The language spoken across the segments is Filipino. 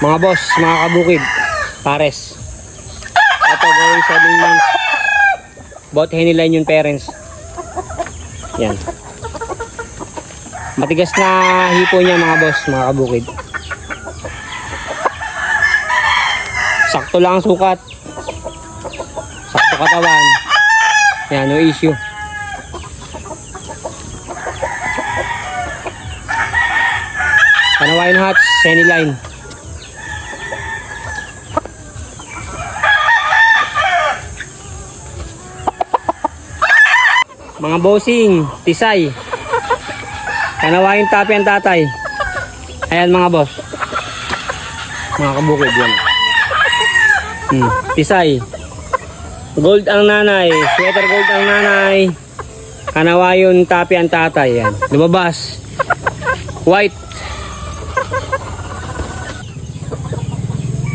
Mga boss, mga kabukid, pares. Ito, going 7 months. Both henny line yung parents. Yan. Matigas na hipo niya mga boss, mga kabukid. Sakto lang ang sukat. Sakto katawan. Yan, no issue. Panawain hats, henny line. Mga bossing, tisay. Kanawain tapi ang tatay. Ayan mga boss. Mga kabukid yan. Tisay. Gold ang nanay. Sweater gold ang nanay. Kanawayon tapi ang tatay. Yan. Lumabas. White.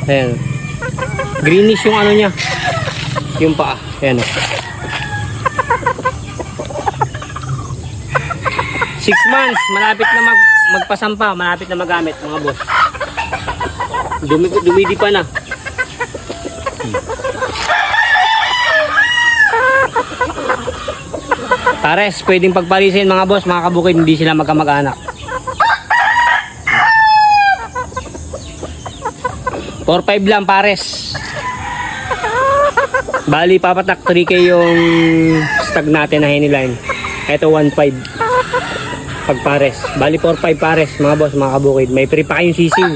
Ayan. Greenish yung ano niya. Yung paa. Ayan. 6 months, malapit na magpasampa, malapit na magamit mga boss. Dumidi pa na. Pares, pwedeng pagpalisin mga boss, mga kabukid, hindi sila magkamag-anak. 4-5 lang pares. Bali, papatak 3K yung stag natin na henny line. Ito 1.5 pag pares. Bali 4-5 pares mga boss, mga kabukid. May free pa kayong sisiw.